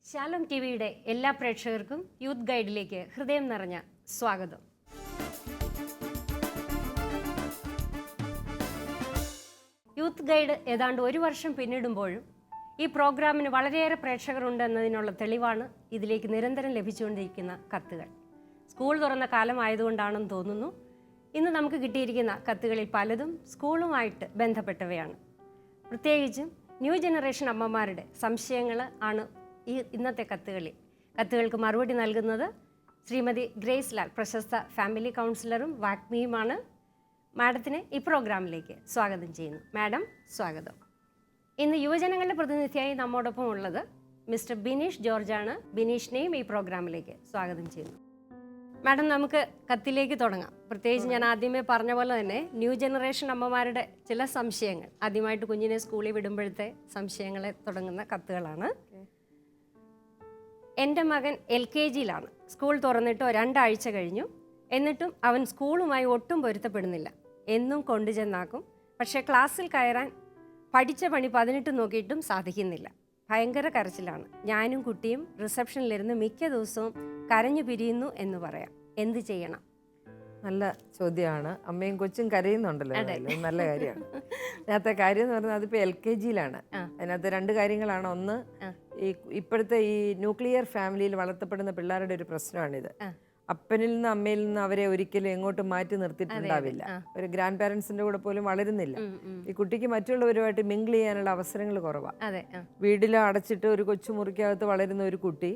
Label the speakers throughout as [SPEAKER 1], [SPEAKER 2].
[SPEAKER 1] ശാലോം ടിവിയുടെ എല്ലാ പ്രേക്ഷകർക്കും യൂത്ത് ഗൈഡിലേക്ക് ഹൃദയം നിറഞ്ഞ സ്വാഗതം. യൂത്ത് ഗൈഡ് ഏതാണ്ട് 1 വർഷം പിന്നിടുമ്പോഴും ഈ പ്രോഗ്രാമിന് വളരെയേറെ പ്രേക്ഷകരുണ്ട് എന്നതിനുള്ള തെളിവാണ് ഇതിലേക്ക് നിരന്തരം ലഭിച്ചുകൊണ്ടിരിക്കുന്ന കത്തുകൾ. സ്കൂൾ തുറന്ന കാലമായതുകൊണ്ടാണെന്ന് തോന്നുന്നു. ഇന്ന് നമുക്ക് കിട്ടിയിരിക്കുന്ന കത്തുകളിൽ പലതും സ്കൂളുമായിട്ട് ബന്ധപ്പെട്ടവയാണ്. പ്രത്യേകിച്ചും ന്യൂ ജനറേഷൻ അമ്മമാരുടെ സംശയങ്ങൾ ആണ് ഈ ഇന്നത്തെ കത്തുകൾക്ക് മറുപടി നൽകുന്നത് ശ്രീമതി ഗ്രേസ് ലാൽ, പ്രശസ്ത ഫാമിലി കൗൺസിലറും വാഗ്മിയുമാണ്. മാഡത്തിനെ ഈ പ്രോഗ്രാമിലേക്ക് സ്വാഗതം ചെയ്യുന്നു. മാഡം, സ്വാഗതം. ഇന്ന് യുവജനങ്ങളുടെ പ്രതിനിധിയായി നമ്മോടൊപ്പം ഉള്ളത് മിസ്റ്റർ ബിനീഷ് ജോർജാണ്. ബിനീഷിനെയും ഈ പ്രോഗ്രാമിലേക്ക് സ്വാഗതം ചെയ്യുന്നു. മാഡം, നമുക്ക് കത്തിലേക്ക് തുടങ്ങാം. പ്രത്യേകിച്ച് ഞാൻ ആദ്യമേ പറഞ്ഞ പോലെ തന്നെ ന്യൂ ജനറേഷൻ അമ്മമാരുടെ ചില സംശയങ്ങൾ, ആദ്യമായിട്ട് കുഞ്ഞിനെ സ്കൂളിൽ വിടുമ്പോഴത്തെ സംശയങ്ങളെ തുടങ്ങുന്ന കത്തുകളാണ്. എൻ്റെ മകൻ LKGയിലാണ്. സ്കൂൾ തുറന്നിട്ട് 2 ആഴ്ച കഴിഞ്ഞു. എന്നിട്ടും അവൻ സ്കൂളുമായി ഒട്ടും പൊരുത്തപ്പെടുന്നില്ല. എന്നും കൊണ്ടുചെന്നാക്കും. പക്ഷേ ക്ലാസ്സിൽ കയറാൻ പഠിച്ച പണി 18 നോക്കിയിട്ടും സാധിക്കുന്നില്ല. ഭയങ്കര കരച്ചിലാണ്. ഞാനും കുട്ടിയും റിസപ്ഷനിലിരുന്ന് മിക്ക ദിവസവും കരഞ്ഞു പിരിയുന്നു എന്ന് പറയാം. എന്ത് ചെയ്യണം?
[SPEAKER 2] നല്ല ചോദ്യമാണ്. അമ്മയും കൊച്ചും കരയുന്നുണ്ടല്ലോ, നല്ല കാര്യമാണ്. അതിനകത്തെ കാര്യം എന്ന് പറഞ്ഞാൽ അതിപ്പോൾ LKGയിലാണ്. അതിനകത്ത് 2 കാര്യങ്ങളാണ്. ഒന്ന്, ഇപ്പോഴത്തെ ഈ ന്യൂക്ലിയർ ഫാമിലിയിൽ വളർത്തപ്പെടുന്ന പിള്ളേരുടെ ഒരു പ്രശ്നമാണിത്. അപ്പനിൽ നിന്ന് അമ്മയിൽ നിന്ന് അവരെ ഒരിക്കലും എങ്ങോട്ടും മാറ്റി നിർത്തിയിട്ടുണ്ടാവില്ല. ഒരു ഗ്രാൻഡ് പാരൻസിന്റെ കൂടെ പോലും വളരുന്നില്ല. ഈ കുട്ടിക്ക് മറ്റുള്ളവരുമായിട്ട് മിങ്കിൾ ചെയ്യാനുള്ള അവസരങ്ങൾ കുറവാണ്. വീട്ടിൽ അടച്ചിട്ട് ഒരു കൊച്ചു മുറിക്കകത്ത് വളരുന്ന ഒരു കുട്ടി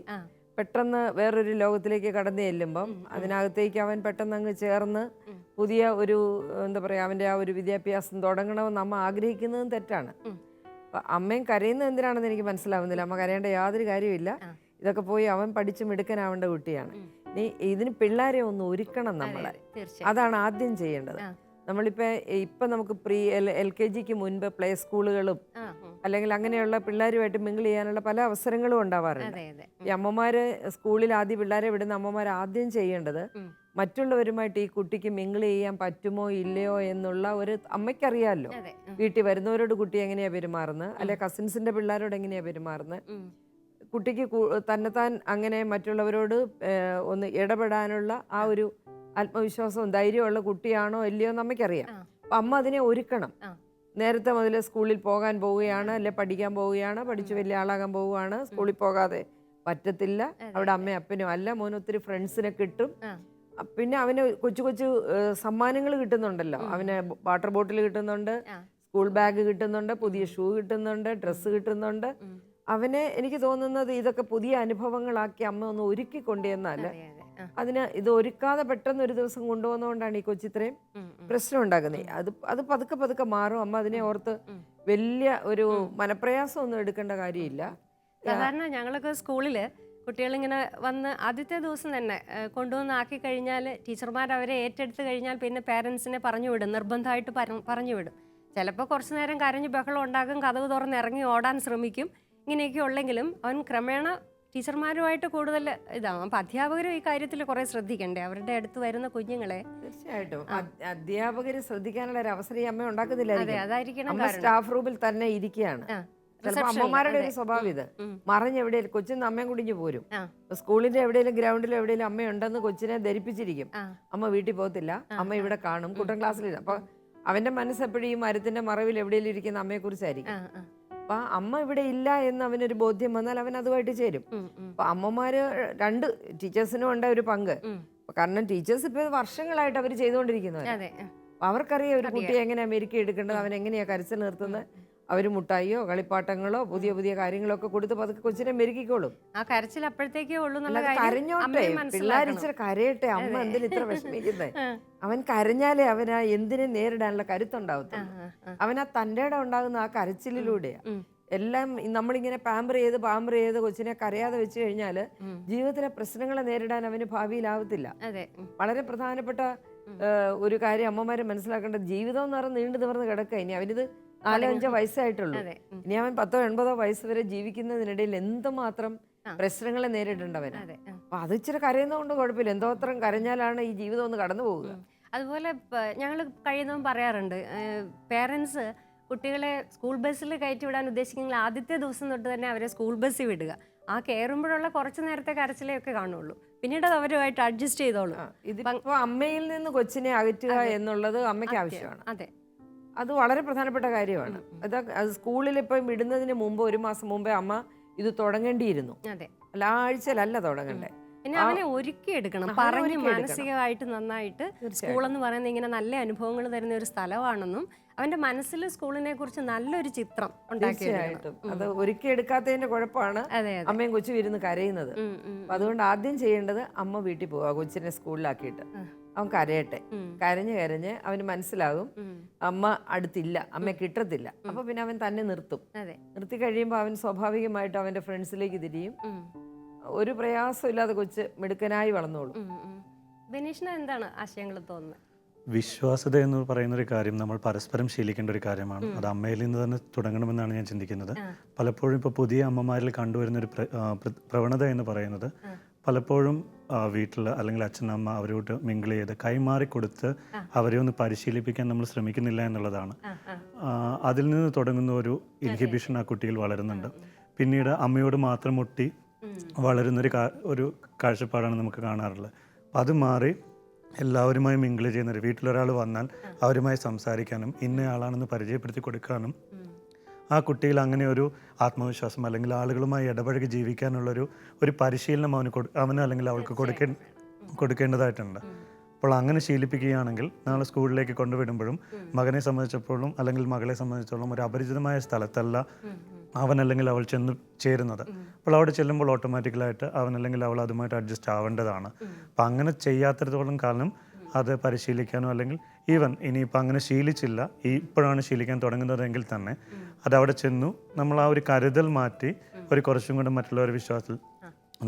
[SPEAKER 2] പെട്ടെന്ന് വേറൊരു ലോകത്തിലേക്ക് കടന്നു ചെല്ലുമ്പം അതിനകത്തേക്ക് അവൻ പെട്ടെന്ന് അങ്ങ് ചേർന്ന് പുതിയ ഒരു എന്താ പറയുക, അവൻ്റെ ആ ഒരു വിദ്യാഭ്യാസം തുടങ്ങണമെന്ന് അമ്മ ആഗ്രഹിക്കുന്നതും തെറ്റാണ്. അപ്പം അമ്മയും കരയുന്നത് എന്തിനാണെന്ന് എനിക്ക് മനസ്സിലാവുന്നില്ല. അമ്മ കരയേണ്ട യാതൊരു കാര്യമില്ല. ഇതൊക്കെ പോയി അവൻ പഠിച്ച് മിടുക്കനാവേണ്ട കുട്ടിയാണ്. ഇതിന് പിള്ളേരെ ഒന്ന് ഒരുക്കണം നമ്മളെ. അതാണ് ആദ്യം ചെയ്യേണ്ടത്. ഇപ്പം നമുക്ക് LKGക്ക് മുൻപ് പ്ലേ സ്കൂളുകളും അല്ലെങ്കിൽ അങ്ങനെയുള്ള പിള്ളേരുമായിട്ട് മിങ്കിൾ ചെയ്യാനുള്ള പല അവസരങ്ങളും ഉണ്ടാവാറുണ്ട്. ഈ അമ്മമാര് സ്കൂളിൽ ആദ്യം പിള്ളേരെ വിടുന്ന അമ്മമാർ ആദ്യം ചെയ്യേണ്ടത് മറ്റുള്ളവരുമായിട്ട് ഈ കുട്ടിക്ക് മിങ്കിൾ ചെയ്യാൻ പറ്റുമോ ഇല്ലയോ എന്നുള്ള ഒരു അമ്മയ്ക്കറിയാമല്ലോ. വീട്ടിൽ വരുന്നവരോട് കുട്ടി എങ്ങനെയാ പെരുമാറുന്നത്, അല്ലെ കസിൻസിന്റെ പിള്ളേരോട് എങ്ങനെയാ പെരുമാറുന്നത്, കുട്ടിക്ക് തന്നെത്താൻ അങ്ങനെ മറ്റുള്ളവരോട് ഒന്ന് ഇടപെടാനുള്ള ആ ഒരു ആത്മവിശ്വാസവും ധൈര്യമുള്ള കുട്ടിയാണോ ഇല്ലയോ എന്ന് അമ്മയ്ക്കറിയാം. അപ്പം അമ്മ അതിനെ ഒരുക്കണം. നേരത്തെ മുതൽ സ്കൂളിൽ പോകാൻ പോവുകയാണ്, അല്ലെ പഠിക്കാൻ പോവുകയാണ്, പഠിച്ച് വലിയ ആളാകാൻ പോവുകയാണ്, സ്കൂളിൽ പോകാതെ പറ്റത്തില്ല. അവിടെ അമ്മയും അപ്പനും അല്ല, മോന് ഒത്തിരി ഫ്രണ്ട്സിനെ കിട്ടും. പിന്നെ അവന് കൊച്ചു കൊച്ചു സമ്മാനങ്ങൾ കിട്ടുന്നുണ്ടല്ലോ. അവന് വാട്ടർ ബോട്ടിൽ കിട്ടുന്നുണ്ട്, സ്കൂൾ ബാഗ് കിട്ടുന്നുണ്ട്, പുതിയ ഷൂ കിട്ടുന്നുണ്ട്, ഡ്രസ്സ് കിട്ടുന്നുണ്ട്. അവനെ എനിക്ക് തോന്നുന്നത് ഇതൊക്കെ പുതിയ അനുഭവങ്ങളാക്കി അമ്മ ഒന്ന് ഒരുക്കി കൊണ്ടുവന്നാൽ, അതിന് ഇത് ഒരുക്കാതെ പെട്ടെന്ന് ഒരു ദിവസം കൊണ്ടുപോകുന്നതുകൊണ്ടാണ് ഈ കൊച്ചിത്രയും പ്രശ്നം ഉണ്ടാക്കുന്നത്. അത് പതുക്കെ പതുക്കെ മാറും. അമ്മ അതിനെ ഓർത്ത് വലിയ ഒരു മനപ്രയാസം ഒന്നും എടുക്കേണ്ട കാര്യമില്ല.
[SPEAKER 1] സാധാരണ ഞങ്ങളൊക്കെ സ്കൂളിൽ കുട്ടികളിങ്ങനെ വന്ന് ആദ്യത്തെ ദിവസം തന്നെ കൊണ്ടുവന്ന് ആക്കി കഴിഞ്ഞാൽ ടീച്ചർമാർ അവരെ ഏറ്റെടുത്ത് കഴിഞ്ഞാൽ പിന്നെ പേരൻസിനെ പറഞ്ഞു വിടും, നിർബന്ധമായിട്ട് പറഞ്ഞു വിടും. ചിലപ്പോൾ കുറച്ച് നേരം കരഞ്ഞ് ബഹളം ഉണ്ടാകും, കതവ് തുറന്ന് ഇറങ്ങി ഓടാൻ ശ്രമിക്കും. ഇങ്ങനെയൊക്കെ ഉള്ളെങ്കിലും അവൻ ക്രമേണ ടീച്ചർമാരുമായിട്ട് കൂടുതൽ ഇതാവും. അപ്പം അധ്യാപകരും ഈ കാര്യത്തിൽ കുറെ ശ്രദ്ധിക്കണ്ടേ, അവരുടെ അടുത്ത് വരുന്ന കുഞ്ഞുങ്ങളെ.
[SPEAKER 2] തീർച്ചയായിട്ടും അധ്യാപകർ ശ്രദ്ധിക്കാനുള്ള ഒരു അവസരം ഈ അമ്മ ഉണ്ടാക്കുന്നില്ല.
[SPEAKER 1] അതായിരിക്കണം.
[SPEAKER 2] സ്റ്റാഫ് റൂമിൽ തന്നെ ഇരിക്കുകയാണ്. ചിലപ്പോൾ അമ്മമാരുടെ ഒരു സ്വഭാവം ഇത് മറിഞ്ഞ് എവിടെയെങ്കിലും കൊച്ചിന് അമ്മയും കുടിഞ്ഞു പോരും. സ്കൂളിന്റെ എവിടെയെങ്കിലും ഗ്രൗണ്ടിലും എവിടെയെങ്കിലും അമ്മയുണ്ടെന്ന് കൊച്ചിനെ ധരിപ്പിച്ചിരിക്കും. അമ്മ വീട്ടിൽ പോകത്തില്ല, അമ്മ ഇവിടെ കാണും, കുട്ടൻ ക്ലാസ്സിൽ. അപ്പൊ അവന്റെ മനസ്സെപ്പോഴും ഈ മരത്തിന്റെ മറവിൽ എവിടെയെങ്കിലും ഇരിക്കുന്ന അമ്മയെ കുറിച്ചായിരിക്കും. അപ്പൊ അമ്മ ഇവിടെ ഇല്ല എന്ന് അവനൊരു ബോധ്യം വന്നാൽ അവൻ അതുമായിട്ട് ചേരും. അപ്പൊ അമ്മമാര് 2 ടീച്ചേഴ്സിനും ഉണ്ട് ഒരു പങ്ക്. കാരണം ടീച്ചേഴ്സ് ഇപ്പൊ വർഷങ്ങളായിട്ട് അവർ ചെയ്തുകൊണ്ടിരിക്കുന്നവർ. അവർക്കറിയാം ഒരു കുട്ടിയെ എങ്ങനെയാ മെരുക്കി എടുക്കേണ്ടത്, അവൻ എങ്ങനെയാ കരച്ചിൽ നിർത്തുന്നത്. അവർ മുട്ടായിയോ കളിപ്പാട്ടങ്ങളോ പുതിയ പുതിയ കാര്യങ്ങളൊക്കെ കൊടുത്ത് പതുക്കെ കൊച്ചിനെ മെരുക്കിക്കോളും.
[SPEAKER 1] ആ കരച്ചിൽ അപ്പോഴത്തേക്കേ ഉള്ളൂ.
[SPEAKER 2] കരഞ്ഞോട്ടെ, പിള്ളേരിച്ചിരി കരയട്ടെ. അമ്മ എന്തിനും ഇത്ര വിഷമിക്കുന്നത്? അവൻ കരഞ്ഞാലേ അവനാ എന്തിനും നേരിടാനുള്ള കരുത്തുണ്ടാവത്തുള്ളൂ. അവനാ തൻ്റെ ഇടം ഉണ്ടാകുന്ന ആ കരച്ചിലൂടെയാ. എല്ലാം നമ്മളിങ്ങനെ പാമ്പർ ചെയ്ത് കൊച്ചിനെ കരയാതെ വെച്ച് കഴിഞ്ഞാൽ ജീവിതത്തിലെ പ്രശ്നങ്ങളെ നേരിടാൻ അവന് ഭാവിയിലാവത്തില്ല. വളരെ പ്രധാനപ്പെട്ട ഒരു കാര്യം അമ്മമാരെ മനസ്സിലാക്കേണ്ടത്, ജീവിതം എന്ന് പറഞ്ഞാൽ നീണ്ടു നിവർന്ന് കിടക്കുക. ഇനി അവനിത് 4-5 വയസ്സായിട്ടുള്ളൂ. ഇനി അവൻ 10-80 വയസ്സ് വരെ ജീവിക്കുന്നതിനിടയിൽ എന്തുമാത്രം പ്രശ്നങ്ങളെ നേരിടേണ്ടവന്. അപ്പൊ അത് ഇച്ചിരി കരയുന്നതുകൊണ്ട് കുഴപ്പമില്ല. എന്തോത്രം കരഞ്ഞാലാണ് ഈ ജീവിതം ഒന്ന് കടന്നു പോവുക.
[SPEAKER 1] അതുപോലെ ഞങ്ങൾ കഴിയുന്നതും പറയാറുണ്ട്, പേരൻസ് കുട്ടികളെ സ്കൂൾ ബസ്സിൽ കയറ്റി വിടാൻ ഉദ്ദേശിക്കുന്നെങ്കിൽ ആദ്യത്തെ ദിവസം തൊട്ട് തന്നെ അവരെ സ്കൂൾ ബസ്സിൽ വിടുക. ആ കയറുമ്പോഴുള്ള കുറച്ച് നേരത്തെ കരച്ചിലൊക്കെ കാണുള്ളൂ, പിന്നീട് അത് അവരുമായിട്ട് അഡ്ജസ്റ്റ് ചെയ്തോളൂ.
[SPEAKER 2] ഇതിപ്പോ അമ്മയിൽ നിന്ന് കൊച്ചിനെ അകറ്റുക എന്നുള്ളത് അമ്മയ്ക്ക് ആവശ്യമാണ്.
[SPEAKER 1] അതെ,
[SPEAKER 2] അത് വളരെ പ്രധാനപ്പെട്ട കാര്യമാണ്. അത് സ്കൂളിൽ ഇപ്പം വിടുന്നതിന് മുമ്പ് 1 മാസം മുമ്പേ അമ്മ ഇത് തുടങ്ങേണ്ടിയിരുന്നു. അല്ല, ആഴ്ചയിലല്ല തുടങ്ങണ്ടേ.
[SPEAKER 1] പിന്നെ അവനെ ഒരുക്കിയെടുക്കണം, പറഞ്ഞ് മാനസികമായിട്ട് നന്നായിട്ട്. സ്കൂളെന്ന് പറയുന്നത് ഇങ്ങനെ നല്ല അനുഭവങ്ങൾ തരുന്ന ഒരു സ്ഥലമാണെന്നും അവന്റെ മനസ്സിൽ സ്കൂളിനെ കുറിച്ച് നല്ലൊരു ചിത്രം ഉണ്ടാക്കിയിട്ടും
[SPEAKER 2] അത് ഒരുക്കിയെടുക്കാത്തതിന്റെ കുഴപ്പമാണ് അമ്മയും കൊച്ചും ഇരുന്ന് കരയുന്നത്. അതുകൊണ്ട് ആദ്യം ചെയ്യേണ്ടത് അമ്മ വീട്ടിൽ പോവുക, കൊച്ചിനെ സ്കൂളിലാക്കിയിട്ട് അവൻ കരയട്ടെ. കരഞ്ഞ് അവന് മനസ്സിലാകും അമ്മ അടുത്തില്ല, അമ്മ കിട്ടത്തില്ല. അപ്പൊ പിന്നെ അവൻ തന്നെ നിർത്തും. നിർത്തി കഴിയുമ്പോൾ അവൻ സ്വാഭാവികമായിട്ട് അവന്റെ ഫ്രണ്ട്സിലേക്ക് തിരിയും. ഒരു പ്രയാസമില്ലാതെ കൊച്ച് മിടുക്കനായി വളർന്നോളും.
[SPEAKER 1] ബിനീഷിന് എന്താണ് ആശയങ്ങൾ തോന്നുന്നത്?
[SPEAKER 3] വിശ്വാസ്യത എന്ന് പറയുന്ന ഒരു കാര്യം നമ്മൾ പരസ്പരം ശീലിക്കേണ്ട ഒരു കാര്യമാണ്. അത് അമ്മയിൽ നിന്ന് തന്നെ തുടങ്ങണമെന്നാണ് ഞാൻ ചിന്തിക്കുന്നത്. പലപ്പോഴും ഇപ്പോൾ പുതിയ അമ്മമാരിൽ കണ്ടുവരുന്ന ഒരു പ്രവണത എന്ന് പറയുന്നത്, പലപ്പോഴും വീട്ടിൽ അല്ലെങ്കിൽ അച്ഛനമ്മ അവരോട് മിങ്കിൾ ചെയ്ത് കൈമാറി കൊടുത്ത് അവരെ ഒന്ന് പരിശീലിപ്പിക്കാൻ നമ്മൾ ശ്രമിക്കുന്നില്ല എന്നുള്ളതാണ്. അതിൽ നിന്ന് തുടങ്ങുന്ന ഒരു ഇൻഹിബിഷൻ ആ കുട്ടിയിൽ വളരുന്നുണ്ട്. പിന്നീട് അമ്മയോട് മാത്രം മുട്ടി വളരുന്നൊരു ഒരു കാഴ്ചപ്പാടാണ് നമുക്ക് കാണാറുള്ളത്. അപ്പം അത് മാറി എല്ലാവരുമായി മിങ്കിൾ ചെയ്യുന്നൊരു, വീട്ടിലൊരാൾ വന്നാൽ അവരുമായി സംസാരിക്കാനും ഇന്നയാളാണെന്ന് പരിചയപ്പെടുത്തി കൊടുക്കാനും ആ കുട്ടിയിൽ അങ്ങനെ ഒരു ആത്മവിശ്വാസം അല്ലെങ്കിൽ ആളുകളുമായി ഇടപഴകി ജീവിക്കാനുള്ളൊരു പരിശീലനം അവന് അല്ലെങ്കിൽ അവൾക്ക് കൊടുക്കേണ്ടതായിട്ടുണ്ട്. അപ്പോൾ അങ്ങനെ ശീലിപ്പിക്കുകയാണെങ്കിൽ നാളെ സ്കൂളിലേക്ക് കൊണ്ടുവിടുമ്പോഴും മകനെ സംബന്ധിച്ചപ്പോഴും അല്ലെങ്കിൽ മകളെ സംബന്ധിച്ചോളം ഒരു അപരിചിതമായ സ്ഥലത്തല്ല അവൻ അല്ലെങ്കിൽ അവൾ ചെന്ന് ചേരുന്നത്. അപ്പോൾ അവിടെ ചെല്ലുമ്പോൾ ഓട്ടോമാറ്റിക്കലായിട്ട് അവൻ അല്ലെങ്കിൽ അവൾ അതുമായിട്ട് അഡ്ജസ്റ്റ് ആവേണ്ടതാണ്. അപ്പം അങ്ങനെ ചെയ്യാത്തിടത്തോളം കാലം അത് പരിശീലിക്കാനോ അല്ലെങ്കിൽ ഈവൻ ഇനിയിപ്പോൾ അങ്ങനെ ശീലിച്ചില്ല, ഇപ്പോഴാണ് ശീലിക്കാൻ തുടങ്ങുന്നതെങ്കിൽ തന്നെ അതവിടെ ചെന്നു നമ്മൾ ആ ഒരു കരുതൽ മാറ്റി ഒരു കുറച്ചും കൂടെ മറ്റുള്ളവരുടെ വിശ്വാസത്തിൽ,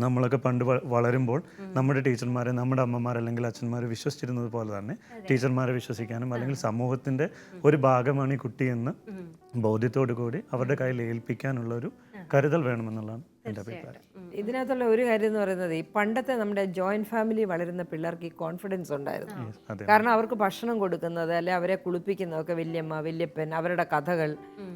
[SPEAKER 3] നമ്മളൊക്കെ പണ്ട് വളരുമ്പോൾ നമ്മുടെ ടീച്ചർമാരെ, നമ്മുടെ അമ്മമാർ അല്ലെങ്കിൽ അച്ഛന്മാരെ വിശ്വസിച്ചിരുന്നത് പോലെ തന്നെ ടീച്ചർമാരെ വിശ്വസിക്കാനും അല്ലെങ്കിൽ സമൂഹത്തിൻ്റെ ഒരു ഭാഗമാണ് ഈ കുട്ടിയെന്ന് ബോധ്യത്തോടു കൂടി അവരുടെ കയ്യിൽ ഏൽപ്പിക്കാനുള്ള ഒരു കരുതൽ വേണമെന്നുള്ളതാണ് എൻ്റെ അഭിപ്രായം.
[SPEAKER 2] ഇതിനകത്തുള്ള ഒരു കാര്യം എന്ന് പറയുന്നത്, ഈ പണ്ടത്തെ നമ്മുടെ ജോയിന്റ് ഫാമിലി വളരുന്ന പിള്ളേർക്ക് ഈ കോൺഫിഡൻസ് ഉണ്ടായിരുന്നു. കാരണം അവർക്ക് ഭക്ഷണം കൊടുക്കുന്നത് അല്ലെ അവരെ കുളിപ്പിക്കുന്നതൊക്കെ വല്യമ്മ, വല്യപ്പൻ, അവരുടെ കഥകൾ,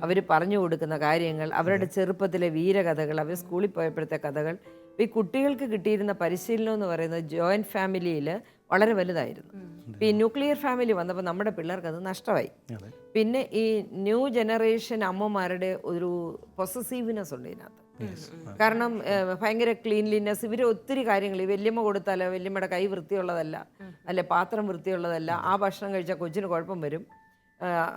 [SPEAKER 2] അവർ പറഞ്ഞു കൊടുക്കുന്ന കാര്യങ്ങൾ, അവരുടെ ചെറുപ്പത്തിലെ വീരകഥകൾ, അവർ സ്കൂളിൽ പോയപ്പോഴത്തെ കഥകൾ, ഈ കുട്ടികൾക്ക് കിട്ടിയിരുന്ന പരിശീലനം എന്ന് പറയുന്നത് ജോയിന്റ് ഫാമിലിയിൽ വളരെ വലുതായിരുന്നു. ഈ ന്യൂക്ലിയർ ഫാമിലി വന്നപ്പോൾ നമ്മുടെ പിള്ളേർക്ക് അത് നഷ്ടമായി. പിന്നെ ഈ ന്യൂ ജനറേഷൻ അമ്മമാരുടെ ഒരു പൊസസീവ്നെസ് ഉണ്ട് ഇതിനകത്ത്. കാരണം ഭയങ്കര ക്ലീൻലിനെസ്, ഇവർ ഒത്തിരി കാര്യങ്ങൾ, ഈ വല്യമ്മ കൊടുത്താലോ വല്യമ്മയുടെ കൈ വൃത്തിയുള്ളതല്ല, അല്ലെ പാത്രം വൃത്തിയുള്ളതല്ല, ആ ഭക്ഷണം കഴിച്ചാൽ കൊച്ചിന് കുഴപ്പം വരും,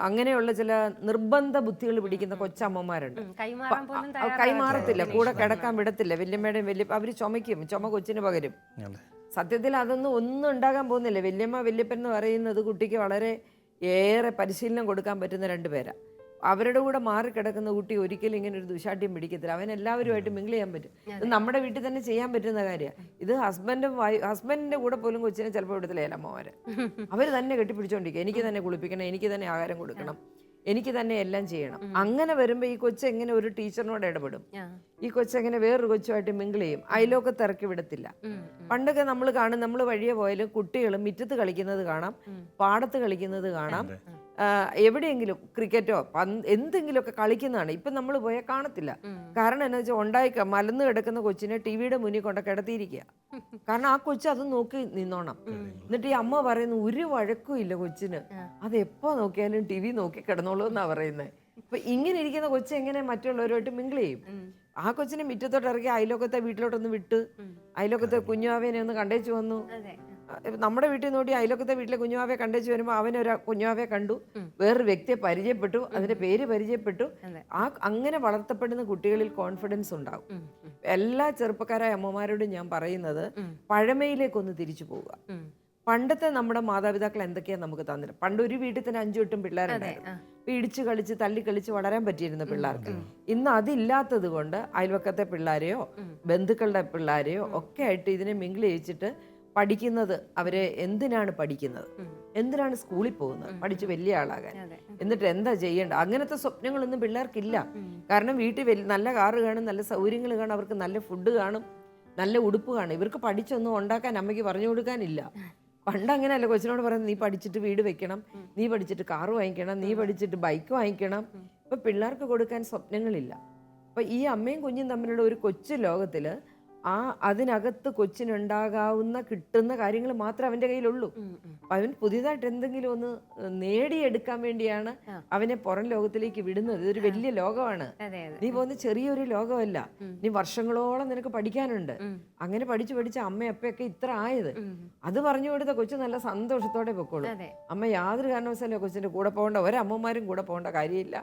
[SPEAKER 2] അങ്ങനെയുള്ള ചില നിർബന്ധ ബുദ്ധികൾ പിടിക്കുന്ന കൊച്ചമ്മമാരുണ്ട്. കൈമാറത്തില്ല, കൂടെ കിടക്കാൻ വിടത്തില്ല. വല്യമ്മയുടെയും അവർ ചുമയ്ക്കും, ചുമ കൊച്ചിന് പകരും. സത്യത്തിൽ ഒന്നും ഉണ്ടാകാൻ പോകുന്നില്ല. വല്യമ്മ വല്യപ്പൻ എന്ന് പറയുന്നത് കുട്ടിക്ക് വളരെ ഏറെ പരിശീലനം കൊടുക്കാൻ പറ്റുന്ന 2 പേരാണ്. അവരുടെ കൂടെ മാറിക്കിടക്കുന്ന കുട്ടി ഒരിക്കലും ഇങ്ങനെ ഒരു ദുശാഠ്യം പിടിക്കത്തില്ല. അവൻ എല്ലാവരുമായിട്ട് മിങ്കിൾ ചെയ്യാൻ പറ്റും. ഇത് നമ്മുടെ വീട്ടിൽ തന്നെ ചെയ്യാൻ പറ്റുന്ന കാര്യമാണ്. ഇത് ഹസ്ബൻഡിന്റെ കൂടെ പോലും കൊച്ചിനെ ചിലപ്പോൾ വിടത്തില്ല അമ്മമാര്. അവർ തന്നെ കെട്ടിപ്പിടിച്ചോണ്ടിരിക്കുക, എനിക്ക് തന്നെ കുളിപ്പിക്കണം, എനിക്ക് തന്നെ ആഹാരം കൊടുക്കണം, എനിക്ക് തന്നെ എല്ലാം ചെയ്യണം. അങ്ങനെ വരുമ്പോൾ ഈ കൊച്ചെങ്ങനെ ഒരു ടീച്ചറിനോട് ഇടപെടും? ഈ കൊച്ചെങ്ങനെ വേറൊരു കൊച്ചുമായിട്ട് മിങ്കിൾ ചെയ്യും? അയലോക്കത്ത് ഇറക്കി വിടത്തില്ല. പണ്ടൊക്കെ നമ്മൾ വഴിയെ പോയാലും കുട്ടികൾ മുറ്റത്ത് കളിക്കുന്നത് കാണാം, പാടത്ത് കളിക്കുന്നത് കാണാം, എവിടെയെങ്കിലും ക്രിക്കറ്റോ എന്തെങ്കിലുമൊക്കെ കളിക്കുന്നതാണ്. ഇപ്പം നമ്മൾ പോയാൽ കാണത്തില്ല. കാരണം എന്താ വെച്ചാൽ മലന്ന് കിടക്കുന്ന കൊച്ചിനെ ടിവിയുടെ മുന്നിൽ കൊണ്ട് കിടത്തിയിരിക്കുക. കാരണം ആ കൊച്ചു അത് നോക്കി നിന്നോണം. എന്നിട്ട് ഈ അമ്മ പറയുന്ന ഒരു വഴക്കും ഇല്ല കൊച്ചിന്, അത് എപ്പോ നോക്കിയാലും ടിവി നോക്കി കിടന്നോളൂ എന്നാ പറയുന്നത്. അപ്പൊ ഇങ്ങനെ ഇരിക്കുന്ന കൊച്ചു എങ്ങനെ മറ്റുള്ളവരുമായിട്ട് മിങ്കിൾ ചെയ്യും? ആ കൊച്ചിനെ മുറ്റത്തോട്ട് ഇറക്കി അയലോക്കത്തെ വീട്ടിലോട്ടൊന്ന് വിട്ട്, അയലോക്കത്തെ കുഞ്ഞുവാവേനെ ഒന്ന് കണ്ടേച്ചു വന്നു. നമ്മുടെ വീട്ടിൽ നോക്കി അയലോക്കത്തെ വീട്ടിലെ കുഞ്ഞുവാവയെ കണ്ടേച്ചു വരുമ്പോൾ അവനൊരു കുഞ്ഞുവാവയെ കണ്ടു, വേറൊരു വ്യക്തിയെ പരിചയപ്പെട്ടു, അതിന്റെ പേര് പരിചയപ്പെട്ടു. അങ്ങനെ വളർത്തപ്പെടുന്ന കുട്ടികളിൽ കോൺഫിഡൻസ് ഉണ്ടാവും. എല്ലാ ചെറുപ്പക്കാരായ അമ്മമാരോടും ഞാൻ പറയുന്നത്, പഴമയിലേക്കൊന്ന് തിരിച്ചു പോവുക. പണ്ടത്തെ നമ്മുടെ മാതാപിതാക്കൾ എന്തൊക്കെയാണ് നമുക്ക് തന്നിട്ട്, പണ്ട് ഒരു വീട്ടിൽ തന്നെ 5-8 പിള്ളേരുണ്ടായിരുന്നു. ഇപ്പൊ ഇടിച്ചു കളിച്ച് തല്ലി കളിച്ച് വളരാൻ പറ്റിയിരുന്ന പിള്ളേർക്ക് ഇന്ന് അതില്ലാത്തത് കൊണ്ട് അയൽവക്കത്തെ പിള്ളേരെയോ ബന്ധുക്കളുടെ പിള്ളേരെയോ ഒക്കെ ആയിട്ട് ഇതിനെ മിങ്കിൾ ചെയ്യിച്ചിട്ട് പഠിക്കുന്നത്, അവരെ എന്തിനാണ് പഠിക്കുന്നത്, എന്തിനാണ് സ്കൂളിൽ പോകുന്നത്, പഠിച്ച് വലിയ ആളാകാൻ, എന്നിട്ട് എന്താ ചെയ്യേണ്ടത്, അങ്ങനത്തെ സ്വപ്നങ്ങളൊന്നും പിള്ളേർക്കില്ല. കാരണം വീട്ടിൽ നല്ല കാറ് കാണും, നല്ല സൗകര്യങ്ങൾ കാണും, അവർക്ക് നല്ല ഫുഡ് കാണും, നല്ല ഉടുപ്പ് കാണും. ഇവർക്ക് പഠിച്ചൊന്നും ഉണ്ടാക്കാൻ അമ്മയ്ക്ക് പറഞ്ഞു കൊടുക്കാനില്ല. പണ്ട് അങ്ങനെയല്ല, കൊച്ചിനോട് പറയുന്നത് നീ പഠിച്ചിട്ട് വീട് വെക്കണം, നീ പഠിച്ചിട്ട് കാറ് വാങ്ങിക്കണം, നീ പഠിച്ചിട്ട് ബൈക്ക് വാങ്ങിക്കണം. ഇപ്പൊ പിള്ളേർക്ക് കൊടുക്കാൻ സ്വപ്നങ്ങളില്ല. അപ്പൊ ഈ അമ്മയും കുഞ്ഞും തമ്മിലുള്ള ഒരു കൊച്ചു ലോകത്തില് അതിനകത്ത് കൊച്ചിനുണ്ടാകാവുന്ന കിട്ടുന്ന കാര്യങ്ങൾ മാത്രമേ അവന്റെ കയ്യിലുള്ളൂ. അപ്പൊ അവൻ പുതിയതായിട്ട് എന്തെങ്കിലും ഒന്ന് നേടിയെടുക്കാൻ വേണ്ടിയാണ് അവനെ പുറം ലോകത്തിലേക്ക് വിടുന്നത്. ഇതൊരു വലിയ ലോകമാണ്, നീ പോകുന്ന ചെറിയൊരു ലോകമല്ല, നീ വർഷങ്ങളോളം നിനക്ക് പഠിക്കാനുണ്ട്. അങ്ങനെ പഠിച്ച് അമ്മ അപ്പയൊക്കെ ഇത്ര ആയത്. അത് പറഞ്ഞു കൊടുത്ത കൊച്ചു നല്ല സന്തോഷത്തോടെ പൊക്കോളൂ. അമ്മ യാതൊരു കാരണവശാലും കൊച്ചിന്റെ കൂടെ പോകേണ്ട, ഒരമ്മമാരും കൂടെ പോകേണ്ട കാര്യമില്ല.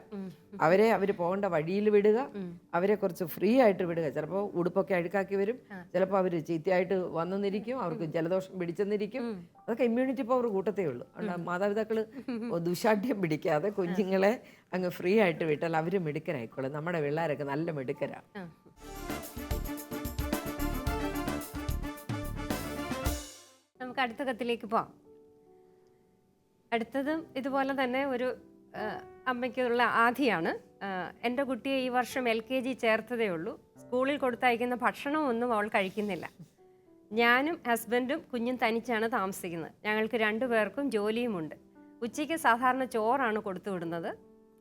[SPEAKER 2] അവര് പോകേണ്ട വഴിയിൽ വിടുക, അവരെ കുറച്ച് ഫ്രീ ആയിട്ട് വിടുക. ചിലപ്പോൾ ഉടുപ്പൊക്കെ അഴുക്കാക്കി വരും, ചിലപ്പോൾ അവർ ചീത്തയായിട്ട് വന്നെന്നിരിക്കും, അവർക്ക് ജലദോഷം പിടിച്ചെന്നിരിക്കും. അതൊക്കെ ഇമ്മ്യൂണിറ്റി പവർ കൂട്ടത്തേ ഉള്ളൂ. മാതാപിതാക്കൾ ദുശാഠ്യം പിടിക്കാതെ കുഞ്ഞുങ്ങളെ അങ്ങ് ഫ്രീ ആയിട്ട് വിട്ടാൽ അവർ മിടുക്കരായിക്കോളും. നമ്മുടെ പിള്ളേരൊക്കെ നല്ല മിടുക്കരാണ്.
[SPEAKER 1] നമുക്ക് അടുത്ത കത്തിലേക്ക് പോവാം. അടുത്തതും ഇതുപോലെ തന്നെ ഒരു അമ്മയ്ക്കുള്ള ആധിയാണ്. എൻ്റെ കുട്ടിയെ ഈ വർഷം LKG ചേർത്തതേ ഉള്ളൂ. സ്കൂളിൽ കൊടുത്തയക്കുന്ന ഭക്ഷണമൊന്നും അവൾ കഴിക്കുന്നില്ല. ഞാനും ഹസ്ബൻഡും കുഞ്ഞും തനിച്ചാണ് താമസിക്കുന്നത്. ഞങ്ങൾക്ക് 2 പേർക്കും ജോലിയുമുണ്ട്. ഉച്ചയ്ക്ക് സാധാരണ ചോറാണ് കൊടുത്തു വിടുന്നത്.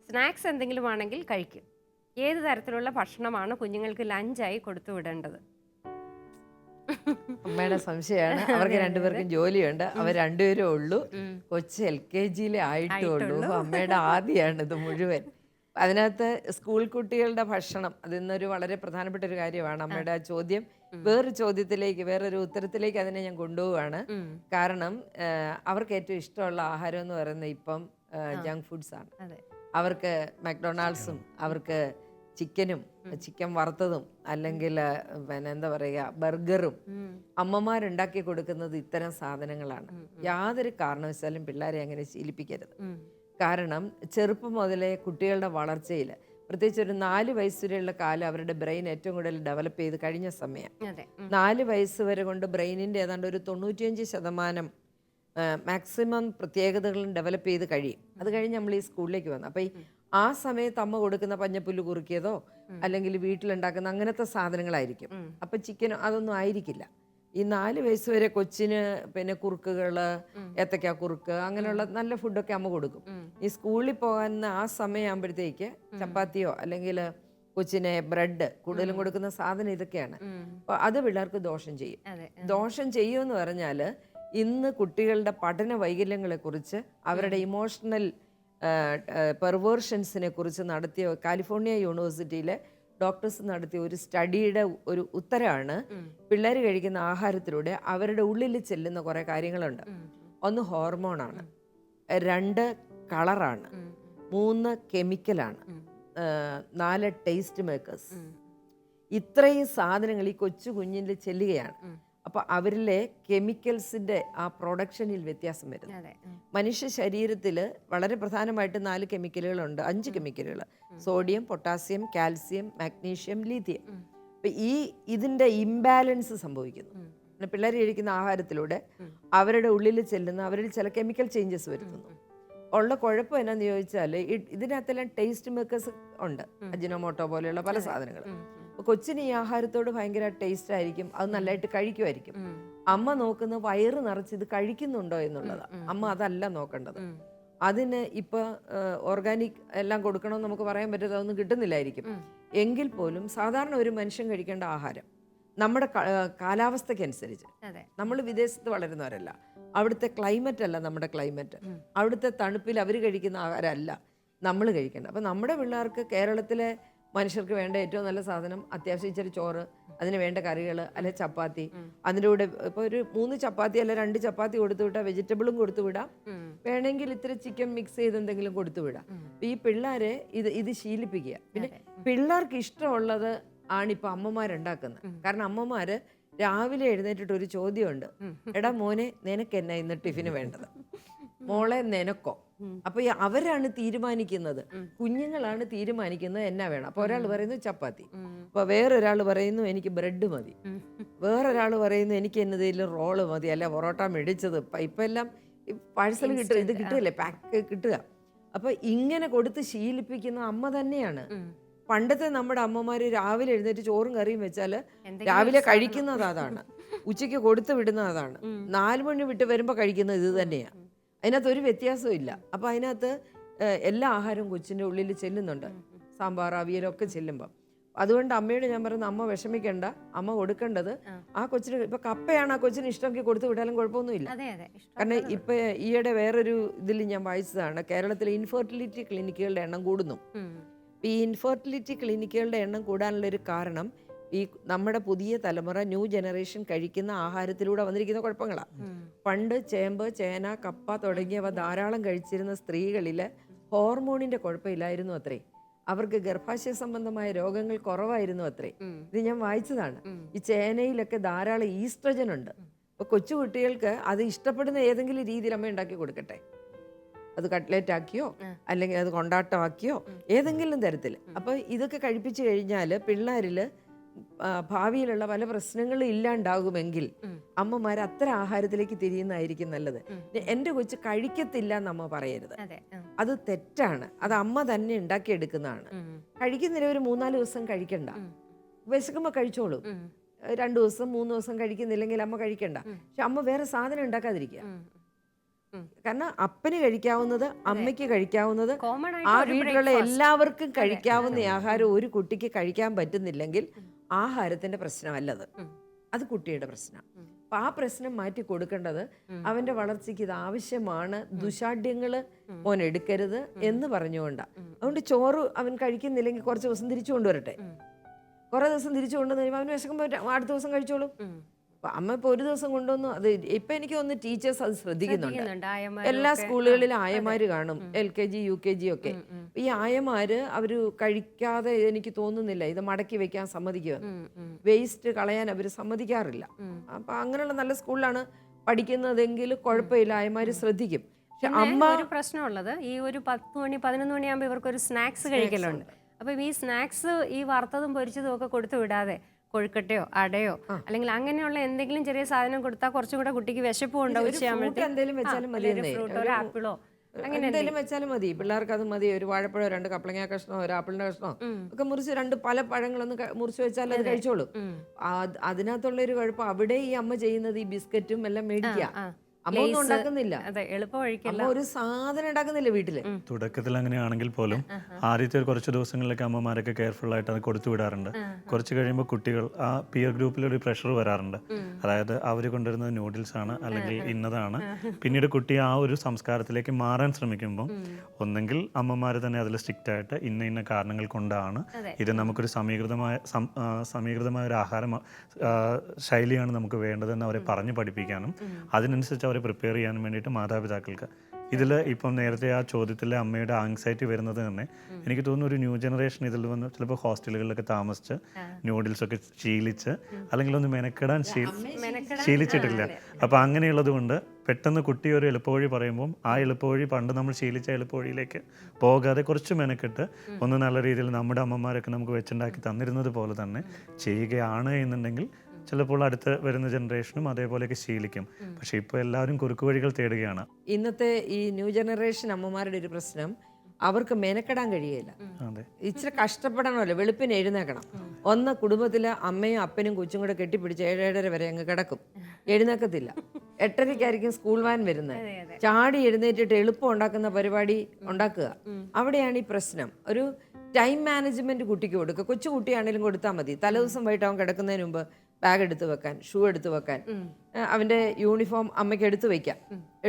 [SPEAKER 1] സ്നാക്സ് എന്തെങ്കിലും ആണെങ്കിൽ കഴിക്കും. ഏത് തരത്തിലുള്ള ഭക്ഷണമാണ് കുഞ്ഞുങ്ങൾക്ക് ലഞ്ചായി കൊടുത്തു വിടേണ്ടത്?
[SPEAKER 2] അമ്മയുടെ സംശയമാണ്. അവർക്ക് 2 പേർക്കും ജോലിയുണ്ട്, അവർ 2 പേരേ ഉള്ളൂ, കൊച്ചു LKGയിലേ ആയിട്ടുള്ളൂ. അമ്മയുടെ ആദ്യമാണ് ഇത് മുഴുവൻ. അതിനകത്ത് സ്കൂൾ കുട്ടികളുടെ ഭക്ഷണം അതിന്നൊരു വളരെ പ്രധാനപ്പെട്ട ഒരു കാര്യമാണ്. അമ്മയുടെ ആ ചോദ്യം വേറൊരു ഉത്തരത്തിലേക്ക് അതിനെ ഞാൻ കൊണ്ടുപോവുകയാണ്. കാരണം അവർക്ക് ഏറ്റവും ഇഷ്ടമുള്ള ആഹാരം എന്ന് പറയുന്നത് ഇപ്പം ജങ്ക് ഫുഡ്സ് ആണ്. അവർക്ക് മക്ഡൊണാൾഡ്സും, അവർക്ക് ചിക്കൻ വറുത്തതും, അല്ലെങ്കിൽ എന്താ പറയുക, ബർഗറും അമ്മമാരുണ്ടാക്കി കൊടുക്കുന്നത് ഇത്തരം സാധനങ്ങളാണ്. യാതൊരു കാരണവശാലും പിള്ളേരെ അങ്ങനെ ശീലിപ്പിക്കരുത്. കാരണം ചെറുപ്പം മുതലേ കുട്ടികളുടെ വളർച്ചയിൽ, പ്രത്യേകിച്ച് ഒരു 4 വയസ്സ് വരെയുള്ള കാലം അവരുടെ ബ്രെയിൻ ഏറ്റവും കൂടുതൽ ഡെവലപ്പ് ചെയ്ത് കഴിഞ്ഞ സമയം. 4 വയസ്സ് വരെ കൊണ്ട് ബ്രെയിനിൻ്റെ ഏതാണ്ട് ഒരു 95% മാക്സിമം പ്രത്യേകതകളും ഡെവലപ്പ് ചെയ്ത് കഴിയും. അത് കഴിഞ്ഞ് നമ്മൾ ഈ സ്കൂളിലേക്ക് വന്നു. അപ്പോൾ ആ സമയത്ത് അമ്മ കൊടുക്കുന്ന പഞ്ഞപ്പുല്ല് കുറുക്കിയതോ അല്ലെങ്കിൽ വീട്ടിലുണ്ടാക്കുന്ന അങ്ങനത്തെ സാധനങ്ങളായിരിക്കും. അപ്പം ചിക്കനോ അതൊന്നും ആയിരിക്കില്ല. ഈ 4 വയസ്സ് വരെ കൊച്ചിന് പിന്നെ കുറുക്കുകൾ, ഏത്തക്ക കുറുക്ക്, അങ്ങനെയുള്ള നല്ല ഫുഡൊക്കെ അമ്മ കൊടുക്കും. ഈ സ്കൂളിൽ പോകാൻ ആ സമയമാകുമ്പോഴത്തേക്ക് ചപ്പാത്തിയോ അല്ലെങ്കിൽ കൊച്ചിനെ ബ്രെഡ് കൂടുതലും കൊടുക്കുന്ന സാധനം ഇതൊക്കെയാണ്. അപ്പോൾ അത് പിള്ളേർക്ക് ദോഷം ചെയ്യും. ദോഷം ചെയ്യുമെന്ന് പറഞ്ഞാൽ ഇന്ന് കുട്ടികളുടെ പഠന വൈകല്യങ്ങളെക്കുറിച്ച്, അവരുടെ ഇമോഷണൽ പെർവേർഷൻസിനെ കുറിച്ച് നടത്തിയ കാലിഫോർണിയ യൂണിവേഴ്സിറ്റിയിലെ ഡോക്ടേഴ്സ് നടത്തിയ ഒരു സ്റ്റഡിയുടെ ഒരു ഉത്തരമാണ് പിള്ളേർ കഴിക്കുന്ന ആഹാരത്തിലൂടെ അവരുടെ ഉള്ളിൽ ചെല്ലുന്ന കുറേ കാര്യങ്ങളുണ്ട്. 1 ഹോർമോണാണ്, 2 കളറാണ്, 3 കെമിക്കലാണ്, 4 ടേസ്റ്റ് മേക്കേഴ്സ്. ഇത്രയും സാധനങ്ങൾ ഈ കൊച്ചു കുഞ്ഞിൽ ചെല്ലുകയാണ്. അപ്പോൾ അവരിലെ കെമിക്കൽസിൻ്റെ ആ പ്രൊഡക്ഷനിൽ വ്യത്യാസം വരുന്നു. മനുഷ്യ ശരീരത്തിൽ വളരെ പ്രധാനമായിട്ട് 4 കെമിക്കലുകളുണ്ട്, 5 കെമിക്കലുകൾ: sodium, potassium, calcium, magnesium, lithium. അപ്പം ഇതിൻ്റെ ഇംബാലൻസ് സംഭവിക്കുന്നു. പിള്ളേർ കഴിക്കുന്ന ആഹാരത്തിലൂടെ അവരുടെ ഉള്ളിൽ ചെല്ലുന്ന അവരിൽ ചില കെമിക്കൽ ചേഞ്ചസ് വരുത്തുന്നു. ഉള്ള കുഴപ്പം എന്നാന്ന് ചോദിച്ചാൽ ഇതിനകത്തെല്ലാം ടേസ്റ്റ് മേക്കേഴ്സ് ഉണ്ട്, അജിനോമോട്ടോ പോലെയുള്ള പല സാധനങ്ങൾ. കൊച്ചിന് ഈ ആഹാരത്തോട് ഭയങ്കര ടേസ്റ്റ് ആയിരിക്കും, അത് നല്ലതായിട്ട് കഴിക്കുമായിരിക്കും. അമ്മ നോക്കുന്ന വയറ് നിറച്ച് ഇത് കഴിക്കുന്നുണ്ടോ എന്നുള്ളതാണ്. അമ്മ അതല്ല നോക്കേണ്ടത്. അതിന് ഇപ്പൊ ഓർഗാനിക് എല്ലാം കൊടുക്കണമെന്ന് നമുക്ക് പറയാൻ പറ്റത്തില്ല, അതൊന്നും കിട്ടുന്നില്ലായിരിക്കും. എങ്കിൽ പോലും സാധാരണ ഒരു മനുഷ്യൻ കഴിക്കേണ്ട ആഹാരം നമ്മുടെ കാലാവസ്ഥയ്ക്കനുസരിച്ച്, നമ്മൾ വിദേശത്ത് വളരുന്നവരല്ല, അവിടുത്തെ ക്ലൈമറ്റ് അല്ല നമ്മുടെ ക്ലൈമറ്റ്, അവിടുത്തെ തണുപ്പിൽ അവർ കഴിക്കുന്ന ആഹാരമല്ല നമ്മൾ കഴിക്കേണ്ടത്. അപ്പം നമ്മുടെ പിള്ളേർക്ക്, കേരളത്തിലെ മനുഷ്യർക്ക് വേണ്ട ഏറ്റവും നല്ല സാധനം അത്യാവശ്യം ഇച്ചിരി ചോറ്, അതിന് വേണ്ട കറികൾ, അല്ലെ ചപ്പാത്തി, അതിൻ്റെ കൂടെ ഇപ്പോൾ ഒരു 3 ചപ്പാത്തി അല്ല 2 ചപ്പാത്തി കൊടുത്തു വിട്ടാൽ വെജിറ്റബിളും കൊടുത്തു വിടാം, വേണമെങ്കിൽ ഇത്തിരി ചിക്കൻ മിക്സ് ചെയ്ത് എന്തെങ്കിലും കൊടുത്തു വിടാം. ഈ പിള്ളേരെ ഇത് ശീലിപ്പിക്കുക. പിന്നെ പിള്ളേർക്ക് ഇഷ്ടമുള്ളത് ആണിപ്പോൾ അമ്മമാരുണ്ടാക്കുന്നത്. കാരണം അമ്മമാർ രാവിലെ എഴുന്നേറ്റിട്ട് ഒരു ചോദ്യമുണ്ട്, എടാ മോനെ നിനക്ക് എന്നാ ഇന്ന് ടിഫിന് വേണ്ടത്, മോളെ നിനക്കോ? അപ്പൊ അവരാണ് തീരുമാനിക്കുന്നത്, കുഞ്ഞുങ്ങളാണ് തീരുമാനിക്കുന്നത് എന്നാ വേണം. അപ്പൊ ഒരാൾ പറയുന്നു ചപ്പാത്തി, അപ്പൊ വേറൊരാൾ പറയുന്നു എനിക്ക് ബ്രെഡ് മതി, വേറൊരാൾ പറയുന്നു എനിക്ക് എന്നതിലും റോള് മതി, അല്ല പൊറോട്ട മേടിച്ചത്. ഇപ്പൊ എല്ലാം പാഴ്സൽ കിട്ടുക, ഇത് കിട്ടുകയല്ലേ, പാക്ക് കിട്ടുക. അപ്പൊ ഇങ്ങനെ കൊടുത്ത് ശീലിപ്പിക്കുന്ന അമ്മ തന്നെയാണ്. പണ്ടത്തെ നമ്മുടെ അമ്മമാര് രാവിലെ എഴുന്നേറ്റ് ചോറും കറിയും വെച്ചാൽ രാവിലെ കഴിക്കുന്നത് അതാണ്, ഉച്ചയ്ക്ക് കൊടുത്തു വിടുന്നത് അതാണ്, 4 മണി വിട്ട് വരുമ്പോൾ കഴിക്കുന്നത് ഇത് തന്നെയാണ്. അതിനകത്ത് ഒരു വ്യത്യാസവും ഇല്ല. അപ്പം അതിനകത്ത് എല്ലാ ആഹാരവും കൊച്ചിൻ്റെ ഉള്ളിൽ ചെല്ലുന്നുണ്ട്, സാമ്പാർ അവിയലൊക്കെ ചെല്ലുമ്പം. അതുകൊണ്ട് അമ്മയോട് ഞാൻ പറയുന്നത്, അമ്മ വിഷമിക്കേണ്ട, അമ്മ കൊടുക്കേണ്ടത് ആ കൊച്ചിന്. ഇപ്പം കപ്പയാണ് ആ കൊച്ചിന് ഇഷ്ടമെങ്കിൽ കൊടുത്തു വിട്ടാലും കുഴപ്പമൊന്നുമില്ല. കാരണം ഇപ്പം ഈയിടെ വേറൊരു ഇതിൽ ഞാൻ വായിച്ചതാണ്, കേരളത്തിലെ ഇൻഫെർട്ടിലിറ്റി ക്ലിനിക്കുകളുടെ എണ്ണം കൂടുന്നു. ഈ ഇൻഫെർട്ടിലിറ്റി ക്ലിനിക്കുകളുടെ എണ്ണം കൂടാനുള്ളൊരു കാരണം ഈ നമ്മുടെ പുതിയ തലമുറ, ന്യൂ ജനറേഷൻ കഴിക്കുന്ന ആഹാരത്തിലൂടെ വന്നിരിക്കുന്ന കുഴപ്പങ്ങളാണ്. പണ്ട് ചേമ്പ്, ചേന, കപ്പ തുടങ്ങിയവ ധാരാളം കഴിച്ചിരുന്ന സ്ത്രീകളിൽ ഹോർമോണിന്റെ കുഴപ്പമില്ലായിരുന്നു അത്രേ, അവർക്ക് ഗർഭാശയ സംബന്ധമായ രോഗങ്ങൾ കുറവായിരുന്നു അത്രേ. ഇത് ഞാൻ വായിച്ചതാണ്. ഈ ചേനയിലൊക്കെ ധാരാളം ഈസ്ട്രജൻ ഉണ്ട്. അപ്പോൾ കൊച്ചുകുട്ടികൾക്ക് അത് ഇഷ്ടപ്പെടുന്ന ഏതെങ്കിലും രീതിയിൽ അമ്മ ഉണ്ടാക്കി കൊടുക്കട്ടെ, അത് കട്ട്ലേറ്റ് ആക്കിയോ അല്ലെങ്കിൽ അത് കൊണ്ടാട്ടമാക്കിയോ ഏതെങ്കിലും തരത്തിൽ. അപ്പോൾ ഇതൊക്കെ കഴിപ്പിച്ചു കഴിഞ്ഞാൽ പിള്ളേരിൽ ഭാവിയിലുള്ള പല പ്രശ്നങ്ങളും ഇല്ലാണ്ടാകുമെങ്കിൽ അമ്മമാർ അത്തരം ആഹാരത്തിലേക്ക് തിരിയുന്നതായിരിക്കും നല്ലത്. എൻ്റെ കൊച്ച് കഴിക്കത്തില്ല എന്നമ്മ പറയരുത്, അത് തെറ്റാണ്. അത് അമ്മ തന്നെ ഉണ്ടാക്കിയെടുക്കുന്നതാണ്. കഴിക്കുന്നില്ല, ഒരു 3-4 ദിവസം കഴിക്കണ്ട, വിശക്കുമ്പോൾ കഴിച്ചോളൂ. 2 ദിവസം 3 ദിവസം കഴിക്കുന്നില്ലെങ്കിൽ അമ്മ കഴിക്കണ്ട. പക്ഷെ അമ്മ വേറെ സാധനം ഉണ്ടാക്കാതിരിക്കുക. കാരണം അപ്പന് കഴിക്കാവുന്നത്, അമ്മയ്ക്ക് കഴിക്കാവുന്നത്, ആ വീട്ടിലുള്ള എല്ലാവർക്കും കഴിക്കാവുന്ന ആഹാരം ഒരു കുട്ടിക്ക് കഴിക്കാൻ പറ്റുന്നില്ലെങ്കിൽ ആഹാരത്തിന്റെ പ്രശ്നമല്ലത്, അത് കുട്ടിയുടെ പ്രശ്നം. അപ്പൊ ആ പ്രശ്നം മാറ്റി കൊടുക്കേണ്ടത് അവന്റെ വളർച്ചയ്ക്ക് ഇത് ആവശ്യമാണ്, ദുശാഠ്യങ്ങള് മോൻ എടുക്കരുത് എന്ന് പറഞ്ഞുകൊണ്ടാ. അതുകൊണ്ട് ചോറ് അവൻ കഴിക്കുന്നില്ലെങ്കിൽ കുറച്ച് ദിവസം തിരിച്ചു കൊണ്ടുവരട്ടെ. കുറെ ദിവസം തിരിച്ചു കൊണ്ടുവന്ന് കഴിയുമ്പോൾ അവന് വിശക്കുമ്പോൾ അടുത്ത ദിവസം കഴിച്ചോളും. അമ്മ ഇപ്പൊ ഒരു ദിവസം കൊണ്ടുവന്നു. അത് ഇപ്പൊ എനിക്ക് തോന്നുന്നു ടീച്ചേഴ്സ് അത് ശ്രദ്ധിക്കുന്നുണ്ട്. എല്ലാ സ്കൂളുകളിലും ആയമാര് കാണും, LKG UKG ഒക്കെ. ഈ ആയമാര് അവര് കഴിക്കാതെ എനിക്ക് തോന്നുന്നില്ല ഇത് മടക്കി വെക്കാൻ സമ്മതിക്കുക, വേസ്റ്റ് കളയാൻ അവര് സമ്മതിക്കാറില്ല. അപ്പൊ അങ്ങനെയുള്ള നല്ല സ്കൂളിലാണ് പഠിക്കുന്നതെങ്കിൽ കുഴപ്പമില്ല, ആയമാര് ശ്രദ്ധിക്കും. പക്ഷെ അമ്മ
[SPEAKER 1] ഒരു പ്രശ്നമുള്ളത്, ഈ ഒരു 10 മണി 11 മണിയാകുമ്പോൾ ഇവർക്കൊരു സ്നാക്സ് കഴിക്കലുണ്ട്. അപ്പം ഈ സ്നാക്സ് ഈ വറുത്തതും പൊരിച്ചതും ഒക്കെ കൊടുത്തു വിടാതെ കൊഴുക്കട്ടയോ അടയോ അല്ലെങ്കിൽ അങ്ങനെയുള്ള എന്തെങ്കിലും ചെറിയ സാധനം കൊടുത്താൽ കുറച്ചും കൂടെ കുട്ടിക്ക് വിശപ്പ് ഉണ്ടാവും.
[SPEAKER 2] എന്തെങ്കിലും വെച്ചാലും മതി,
[SPEAKER 1] ആപ്പിളോ
[SPEAKER 2] എന്തെങ്കിലും വെച്ചാലും മതി, പിള്ളേർക്ക് അത് മതി. ഒരു വാഴപ്പഴോ 2 കപ്പളങ്ങ കഷ്ണോ ഒരു ആപ്പിളിന്റെ കഷ്ണോ ഒക്കെ മുറിച്ച് 2 പല പഴങ്ങളൊന്ന് മുറിച്ച് വെച്ചാൽ അത് കഴിച്ചോളൂ. അതിനകത്തുള്ള ഒരു കുഴപ്പം അവിടെ ഈ അമ്മ ചെയ്യുന്നത് ഈ ബിസ്ക്കറ്റും എല്ലാം മേടിക്കുക. അമ്മ ഒന്നും ഉണ്ടാക്കുന്നില്ല, അമ്മ ഒരു സാധനം ഉണ്ടാക്കുന്നില്ല വീട്ടില്.
[SPEAKER 3] തുടക്കത്തിൽ അങ്ങനെയാണെങ്കിൽ പോലും ആദ്യത്തെ കുറച്ച് ദിവസങ്ങളിലൊക്കെ അമ്മമാരൊക്കെ കെയർഫുൾ ആയിട്ട് അത് കൊടുത്തു വിടാറുണ്ട്. കുറച്ച് കഴിയുമ്പോൾ കുട്ടികൾ ആ പിയർ ഗ്രൂപ്പിലൊരു പ്രഷർ വരാറുണ്ട്, അതായത് അവർ കൊണ്ടുവരുന്നത് നൂഡിൽസ് ആണ് അല്ലെങ്കിൽ ഇന്നതാണ്. പിന്നീട് കുട്ടി ആ ഒരു സംസ്കാരത്തിലേക്ക് മാറാൻ ശ്രമിക്കുമ്പോൾ ഒന്നെങ്കിൽ അമ്മമാർ തന്നെ അതിൽ സ്ട്രിക്റ്റ് ആയിട്ട് ഇന്ന കാരണങ്ങൾ കൊണ്ടാണ് ഇത് നമുക്കൊരു സമീകൃതമായ ഒരു ആഹാര ശൈലിയാണ് നമുക്ക് വേണ്ടതെന്ന് അവരെ പറഞ്ഞു പഠിപ്പിക്കാനും അതിനനുസരിച്ച് അവരെ പ്രിപ്പയർ ചെയ്യാൻ വേണ്ടിയിട്ട് മാതാപിതാക്കൾക്ക്. ഇതിൽ ഇപ്പം നേരത്തെ ആ ചോദ്യത്തിലെ അമ്മയുടെ ആങ്സൈറ്റി വരുന്നത് തന്നെ എനിക്ക് തോന്നുന്നു ഒരു ന്യൂ ജനറേഷൻ ഇതിൽ വന്ന് ചിലപ്പോൾ ഹോസ്റ്റലുകളിലൊക്കെ താമസിച്ച് നൂഡിൽസൊക്കെ ശീലിച്ച് അല്ലെങ്കിൽ ഒന്ന് മെനക്കെടാൻ ശീലിച്ചിട്ടില്ല. അപ്പം അങ്ങനെയുള്ളത് കൊണ്ട് പെട്ടെന്ന് കുട്ടി ഒരു എളുപ്പവഴി പറയുമ്പം ആ എളുപ്പവഴി പണ്ട് നമ്മൾ ശീലിച്ച എളുപ്പവഴിയിലേക്ക് പോകാതെ കുറച്ച് മെനക്കെട്ട് ഒന്ന് നല്ല രീതിയിൽ നമ്മുടെ അമ്മമാരൊക്കെ നമുക്ക് വെച്ചുണ്ടാക്കി തന്നിരുന്നത് പോലെ തന്നെ ചെയ്യുകയാണ് എന്നുണ്ടെങ്കിൽ ചിലപ്പോൾ അടുത്ത് വരുന്ന ജനറേഷനും അതേപോലെയൊക്കെ ശീലിക്കും. പക്ഷെ ഇപ്പോൾ എല്ലാവരും കുറുക്കു വഴികൾ തേടുകയാണ്.
[SPEAKER 2] ഇന്നത്തെ ഈ ന്യൂ ജനറേഷൻ അമ്മമാരുടെ ഒരു പ്രശ്നം, അവർക്ക് മെനക്കെടാൻ കഴിയില്ല. ഇച്ചിരി കഷ്ടപ്പെടണമല്ലോ, വെളുപ്പിന് എഴുന്നേക്കണം. ഒന്ന് കുടുംബത്തിലെ അമ്മയും അപ്പനും കൊച്ചും കൂടെ കെട്ടിപ്പിടിച്ച് 7-7:30 വരെ അങ്ങ് കിടക്കും, എഴുന്നേക്കത്തില്ല. 8:30 സ്കൂൾ വാൻ വരുന്നത്. ചാടി എഴുന്നേറ്റിട്ട് എളുപ്പം ഉണ്ടാക്കുന്ന പരിപാടി ഉണ്ടാക്കുക. അവിടെയാണ് ഈ പ്രശ്നം. ഒരു ടൈം മാനേജ്മെന്റ് കുട്ടിക്ക് കൊടുക്കുക. കൊച്ചു കുട്ടിയാണെങ്കിലും കൊടുത്താൽ മതി. തലേദിവസം വൈകിട്ട് അവൻ കിടക്കുന്നതിന് മുമ്പ് ബാഗ് എടുത്ത് വെക്കാൻ, ഷൂ എടുത്ത് വെക്കാൻ, അവൻ്റെ യൂണിഫോം അമ്മയ്ക്ക് എടുത്തു വെക്കാം.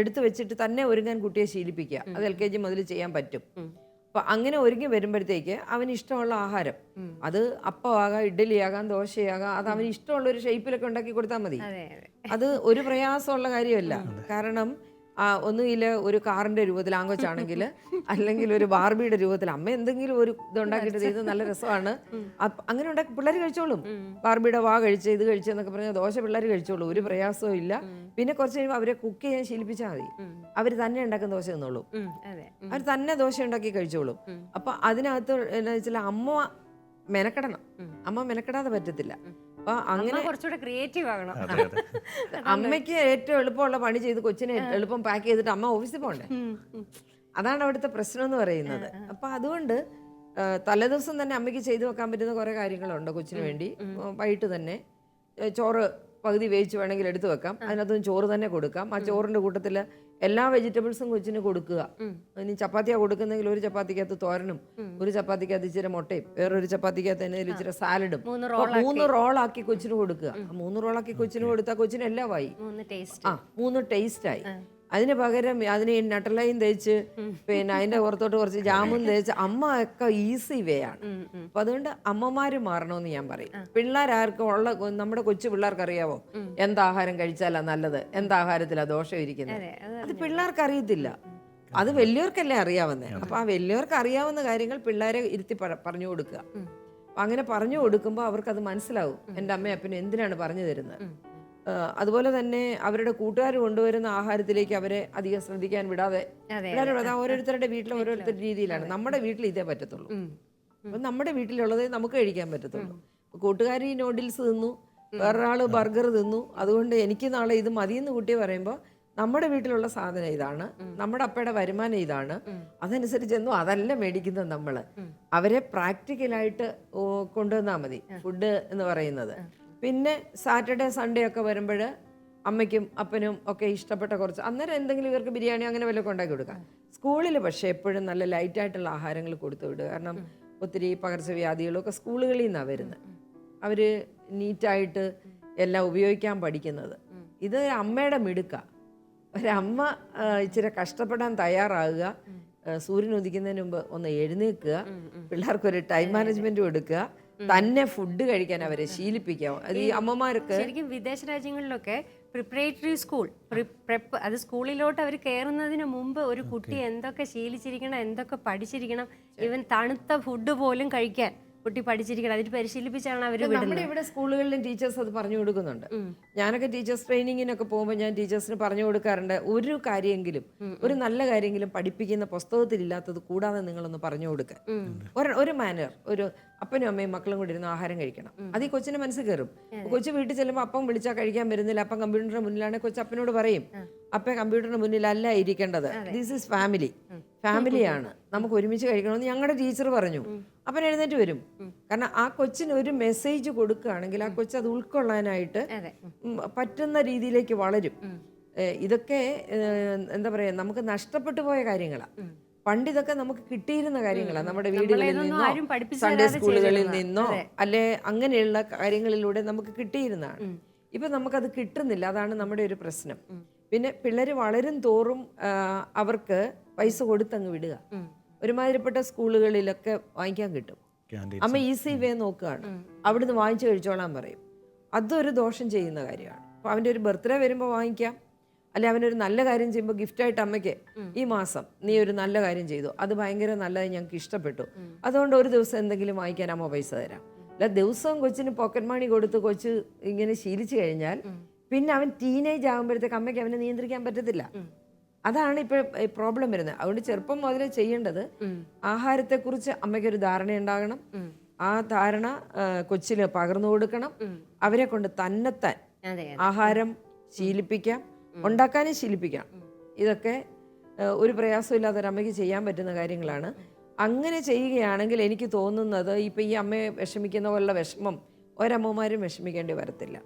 [SPEAKER 2] എടുത്തു വെച്ചിട്ട് തന്നെ ഒരുങ്ങാൻ കുട്ടിയെ ശീലിപ്പിക്കുക. അത് LKG മുതൽ ചെയ്യാൻ പറ്റും. അപ്പൊ അങ്ങനെ ഒരുങ്ങി വരുമ്പോഴത്തേക്ക് അവന് ഇഷ്ടമുള്ള ആഹാരം, അത് അപ്പമാകാം, ഇഡ്ഡലിയാകാം, ദോശയാകാം, അത് അവന് ഇഷ്ടമുള്ള ഒരു ഷേപ്പിലൊക്കെ ഉണ്ടാക്കി കൊടുത്താൽ മതി. അത് ഒരു പ്രയാസമുള്ള കാര്യമല്ല. കാരണം ഒന്നുകിൽ ഒരു കാറിൻ്റെ രൂപത്തിൽ ആങ്കൊച്ചാണെങ്കിൽ അല്ലെങ്കിൽ ഒരു ബാർബിയുടെ രൂപത്തിൽ അമ്മ എന്തെങ്കിലും ഒരു ഇതുണ്ടാക്കിയിട്ട് ചെയ്ത് നല്ല രസമാണ്. അങ്ങനെ ഉണ്ടാക്കി പിള്ളേർ കഴിച്ചോളും. ബാർബിയുടെ വാ കഴിച്ച് ഇത് കഴിച്ചെന്നൊക്കെ പറഞ്ഞാൽ ദോശ പിള്ളേർ കഴിച്ചോളൂ, ഒരു പ്രയാസവും ഇല്ല. പിന്നെ കുറച്ച് കഴിയുമ്പോൾ അവരെ കുക്ക് ചെയ്യാൻ ശീലിപ്പിച്ചാൽ മതി. അവർ തന്നെ ഉണ്ടാക്കുന്ന ദോശ തിന്നോളൂ, അവർ തന്നെ ദോശ ഉണ്ടാക്കി കഴിച്ചോളും. അപ്പൊ അതിനകത്ത് എന്താ വെച്ചാൽ അമ്മ മെനക്കെടണം. അമ്മ മെനക്കെടാതെ പറ്റത്തില്ല. അപ്പൊ അങ്ങനെ
[SPEAKER 1] കുറച്ചുകൂടെ ക്രിയേറ്റീവ് ആകണം.
[SPEAKER 2] അമ്മയ്ക്ക് ഏറ്റവും എളുപ്പമുള്ള പണി ചെയ്ത് കൊച്ചിനെ എളുപ്പം പാക്ക് ചെയ്തിട്ട് അമ്മ ഓഫീസിൽ പോകണ്ടേ. അതാണ് അവിടുത്തെ പ്രശ്നം എന്ന് പറയുന്നത്. അപ്പൊ അതുകൊണ്ട് തലേദിവസം തന്നെ അമ്മയ്ക്ക് ചെയ്തു വെക്കാൻ പറ്റുന്ന കുറെ കാര്യങ്ങളുണ്ട് കൊച്ചിന് വേണ്ടി. വൈകിട്ട് തന്നെ ചോറ് പകുതി വേവിച്ച് വേണമെങ്കിൽ എടുത്തു വെക്കാം, അതിനകത്തും ചോറ് തന്നെ കൊടുക്കാം. ആ ചോറിന്റെ കൂട്ടത്തിൽ എല്ലാ വെജിറ്റബിൾസും കൊച്ചിന് കൊടുക്കുക. ഇനി ചപ്പാത്തിയാണ് കൊടുക്കുന്നെങ്കിൽ ഒരു ചപ്പാത്തിക്കകത്ത് തോരനും, ഒരു ചപ്പാത്തിക്കകത്ത് ഇച്ചിരി മുട്ടയും, വേറൊരു ചപ്പാത്തിക്കകത്ത് തന്നെ ഇച്ചിരി സാലഡും, 3 റോളാക്കി കൊച്ചിന് കൊടുക്കുക. 3 റോളാക്കി കൊച്ചിന് കൊടുത്താൽ കൊച്ചിന് എല്ലാമായി. 3 ടേസ്റ്റായി. അതിന് പകരം അതിന് നട്ടലയും തേച്ച് പിന്നെ അതിന്റെ പുറത്തോട്ട് കുറച്ച് ജാമും തേച്ച് അമ്മ ഒക്കെ ഈസി വേ ആണ്. അപ്പൊ അതുകൊണ്ട് അമ്മമാര് മാറണമെന്ന് ഞാൻ പറയും. പിള്ളേരാർക്കും ഉള്ള നമ്മുടെ കൊച്ചു പിള്ളേർക്ക് അറിയാവോ എന്താഹാരം കഴിച്ചാലാ നല്ലത്, എന്താഹാരത്തിലാ ദോഷം ഇരിക്കുന്നത്? അത് പിള്ളേർക്ക് അറിയത്തില്ല, അത് വലിയവർക്കല്ലേ അറിയാവുന്നേ. അപ്പൊ ആ വലിയവർക്ക് അറിയാവുന്ന കാര്യങ്ങൾ പിള്ളേരെ ഇരുത്തി പറഞ്ഞു കൊടുക്കുക. അങ്ങനെ പറഞ്ഞു കൊടുക്കുമ്പോൾ അവർക്കത് മനസ്സിലാവും, എൻ്റെ അമ്മയും അപ്പനും എന്തിനാണ് പറഞ്ഞു തരുന്നത്. അതുപോലെ തന്നെ അവരുടെ കൂട്ടുകാർ കൊണ്ടുവരുന്ന ആഹാരത്തിലേക്ക് അവരെ അധികം ശ്രദ്ധിക്കാൻ വിടാതെ ഓരോരുത്തരുടെ വീട്ടിൽ ഓരോരുത്തരുടെ രീതിയിലാണ്. നമ്മുടെ വീട്ടിൽ ഇതേ പറ്റത്തുള്ളൂ. അപ്പം നമ്മുടെ വീട്ടിലുള്ളതേ നമുക്ക് കഴിക്കാൻ പറ്റത്തുള്ളൂ. കൂട്ടുകാർ ഈ നൂഡിൽസ് തിന്നു, വേറൊരാള് ബർഗർ തിന്നു, അതുകൊണ്ട് എനിക്ക് നാളെ ഇത് മതിയെന്ന് കുട്ടി പറയുമ്പോൾ നമ്മുടെ വീട്ടിലുള്ള സാധനം ഇതാണ്, നമ്മുടെ അപ്പയുടെ വരുമാനം ഇതാണ്, അതനുസരിച്ചൊന്നും അതല്ല മേടിക്കുന്നത് നമ്മൾ. അവരെ പ്രാക്ടിക്കലായിട്ട് കൊണ്ടുവന്നാൽ മതി ഫുഡ് എന്ന് പറയുന്നത്. പിന്നെ സാറ്റർഡേ സൺഡേ ഒക്കെ വരുമ്പോൾ അമ്മയ്ക്കും അപ്പനും ഒക്കെ ഇഷ്ടപ്പെട്ട കുറച്ച് അന്നേരം എന്തെങ്കിലും ഇവർക്ക് ബിരിയാണി അങ്ങനെ വല്ലതൊക്കെ ഉണ്ടാക്കി കൊടുക്കാം. സ്കൂളിൽ പക്ഷേ എപ്പോഴും നല്ല ലൈറ്റായിട്ടുള്ള ആഹാരങ്ങൾ കൊടുത്തു വിടുക. കാരണം ഒത്തിരി പകർച്ചവ്യാധികളൊക്കെ സ്കൂളുകളിൽ നിന്നാണ് വരുന്നത്. അവർ നീറ്റായിട്ട് എല്ലാം ഉപയോഗിക്കാൻ പഠിക്കുന്നത്. ഇത് അമ്മയുടെ മിടുക്കാണ്. ഒരമ്മ ഇച്ചിരി കഷ്ടപ്പെടാൻ തയ്യാറാകുക, സൂര്യൻ ഉദിക്കുന്നതിന് മുമ്പ് ഒന്ന് എഴുന്നേൽക്കുക, പിള്ളേർക്കൊരു ടൈം മാനേജ്മെന്റ് കൊടുക്കുക, തന്നെ ഫുഡ് കഴിക്കാൻ അവരെ ശീലിപ്പിക്കാം. അത് ഈ അമ്മമാർക്ക്
[SPEAKER 1] ശരിക്കും വിദേശ രാജ്യങ്ങളിലൊക്കെ പ്രിപ്പറേറ്ററി സ്കൂൾ അത് സ്കൂളിലോട്ട് അവർ കയറുന്നതിന് മുമ്പ് ഒരു കുട്ടി എന്തൊക്കെ ശീലിച്ചിരിക്കണം, എന്തൊക്കെ പഠിച്ചിരിക്കണം, ഈവൻ തണുത്ത ഫുഡ് പോലും കഴിക്കാൻ കുട്ടി പഠിച്ചിരിക്കണം, അതിന് പരിശീലിപ്പിച്ചാണ് അവർ.
[SPEAKER 2] നമ്മുടെ ഇവിടെ സ്കൂളുകളിലും ടീച്ചേഴ്സ് അത് പറഞ്ഞു കൊടുക്കുന്നുണ്ട്. ഞാനൊക്കെ ടീച്ചേഴ്സ് ട്രെയിനിങ്ങിനൊക്കെ പോകുമ്പോൾ ഞാൻ ടീച്ചേഴ്സിന് പറഞ്ഞു കൊടുക്കാറുണ്ട്, ഒരു കാര്യമെങ്കിലും ഒരു നല്ല കാര്യമെങ്കിലും പഠിപ്പിക്കുന്ന പുസ്തകത്തിലില്ലാത്തത് കൂടാതെ നിങ്ങളൊന്ന് പറഞ്ഞു കൊടുക്കുക. ഒരു മാനർ, ഒരു അപ്പനും അമ്മയും മക്കളും കൂടി ഇരുന്ന് ആഹാരം കഴിക്കണം. അത് ഈ കൊച്ചിന്റെ മനസ്സിൽ കയറും. കൊച്ചു വീട്ടിൽ ചെല്ലുമ്പോൾ അപ്പം വിളിച്ചാൽ കഴിക്കാൻ വരുന്നില്ല, അപ്പം കമ്പ്യൂട്ടറിന്റെ മുന്നിലാണ്, കൊച്ചു അപ്പനോട് പറയും അപ്പ കമ്പ്യൂട്ടറിന്റെ മുന്നിലല്ല ഇരിക്കേണ്ടത്, ദിസ് ഈസ് ഫാമിലി, ഫാമിലിയാണ്, നമുക്ക് ഒരുമിച്ച് കഴിക്കണമെന്ന് ഞങ്ങളുടെ ടീച്ചർ പറഞ്ഞു. അപ്പൻ എഴുന്നേറ്റ് വരും. കാരണം ആ കൊച്ചിന് ഒരു മെസ്സേജ് കൊടുക്കുകയാണെങ്കിൽ ആ കൊച്ചു അത് ഉൾക്കൊള്ളാനായിട്ട് പറ്റുന്ന രീതിയിലേക്ക് വളരും. ഇതൊക്കെ എന്താ പറയാ, നമുക്ക് നഷ്ടപ്പെട്ടു പോയ കാര്യങ്ങളാണ്. പണ്ട് ഇതൊക്കെ നമുക്ക് കിട്ടിയിരുന്ന കാര്യങ്ങളാണ്. നമ്മുടെ വീടുകളിൽ നിന്നോ സൺഡേ സ്കൂളുകളിൽ നിന്നോ അല്ലെ അങ്ങനെയുള്ള കാര്യങ്ങളിലൂടെ നമുക്ക് കിട്ടിയിരുന്നതാണ്. ഇപ്പൊ നമുക്കത് കിട്ടുന്നില്ല. അതാണ് നമ്മുടെ ഒരു പ്രശ്നം. പിന്നെ പിള്ളേർ വളരും തോറും അവർക്ക് പൈസ കൊടുത്തങ്ങ് വിടുക. ഒരുമാതിരിപ്പെട്ട സ്കൂളുകളിലൊക്കെ വാങ്ങിക്കാൻ കിട്ടും. അമ്മ ഈസി വേ നോക്കുകയാണ്, അവിടുന്ന് വാങ്ങിച്ചു കഴിച്ചോളാൻ പറയും. അതൊരു ദോഷം ചെയ്യുന്ന കാര്യമാണ്. അപ്പോൾ അവൻ്റെ ഒരു ബർത്ത്ഡേ വരുമ്പോൾ വാങ്ങിക്കാം, അല്ലെ അവനൊരു നല്ല കാര്യം ചെയ്യുമ്പോൾ ഗിഫ്റ്റായിട്ട് അമ്മയ്ക്ക് ഈ മാസം നീ ഒരു നല്ല കാര്യം ചെയ്തു, അത് ഭയങ്കര നല്ലത്, ഞങ്ങൾക്ക് ഇഷ്ടപ്പെട്ടു, അതുകൊണ്ട് ഒരു ദിവസം എന്തെങ്കിലും വാങ്ങിക്കാൻ അമ്മ പൈസ തരാം. അല്ല ദിവസവും കൊച്ചിന് പോക്കറ്റ് മണി കൊടുത്ത് കൊച്ച് ഇങ്ങനെ ശീലിച്ചു കഴിഞ്ഞാൽ പിന്നെ അവൻ ടീനേജ് ആകുമ്പോഴത്തേക്ക് അമ്മയ്ക്ക് അവനെ നിയന്ത്രിക്കാൻ പറ്റത്തില്ല. അതാണ് ഇപ്പോൾ പ്രോബ്ലം വരുന്നത്. അതുകൊണ്ട് ചെറുപ്പം മുതലേ ചെയ്യേണ്ടത് ആഹാരത്തെക്കുറിച്ച് അമ്മയ്ക്കൊരു ധാരണ ഉണ്ടാകണം. ആ ധാരണ കൊച്ചിന് പകർന്നു കൊടുക്കണം. അവരെ കൊണ്ട് തന്നെത്താൻ ആഹാരം ശീലിപ്പിക്കാം, ഉണ്ടാക്കാനും ശീലിപ്പിക്കാം. ഇതൊക്കെ ഒരു പ്രയാസമില്ലാത്ത ഒരു അമ്മയ്ക്ക് ചെയ്യാൻ പറ്റുന്ന കാര്യങ്ങളാണ്. അങ്ങനെ ചെയ്യുകയാണെങ്കിൽ എനിക്ക് തോന്നുന്നത് ഇപ്പം ഈ അമ്മയെ വിഷമിക്കുന്ന പോലുള്ള വിഷമം ഒരമ്മമാരും വിഷമിക്കേണ്ടി വരത്തില്ല.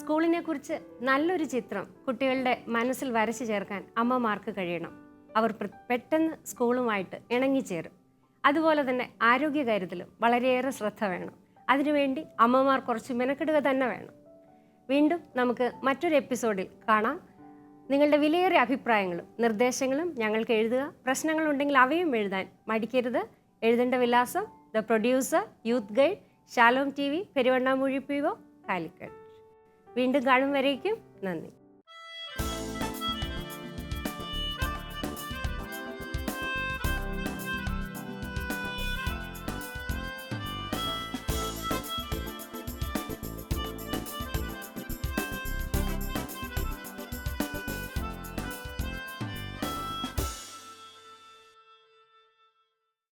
[SPEAKER 1] സ്കൂളിനെ കുറിച്ച് നല്ലൊരു ചിത്രം കുട്ടികളുടെ മനസ്സിൽ വരച്ചു ചേർക്കാൻ അമ്മമാർക്ക് കഴിയണം. അവർ പെട്ടെന്ന് സ്കൂളുമായിട്ട് ഇണങ്ങിച്ചേരും. അതുപോലെ തന്നെ ആരോഗ്യകാര്യത്തിലും വളരെയേറെ ശ്രദ്ധ വേണം. അതിനുവേണ്ടി അമ്മമാർ കുറച്ച് മെനക്കെടുക തന്നെ വേണം. വീണ്ടും നമുക്ക് മറ്റൊരു എപ്പിസോഡിൽ കാണാം. നിങ്ങളുടെ വിലയേറിയ അഭിപ്രായങ്ങളും നിർദ്ദേശങ്ങളും ഞങ്ങൾക്ക് എഴുതുക. പ്രശ്നങ്ങളുണ്ടെങ്കിൽ അവയും എഴുതാൻ മടിക്കരുത്. എഴുതേണ്ട വിലാസം: the producer, youth guide, Shalom TV, Peruvannamuzhi PO, Calicut. വീണ്ടും കാണും വരേക്കും നന്ദി.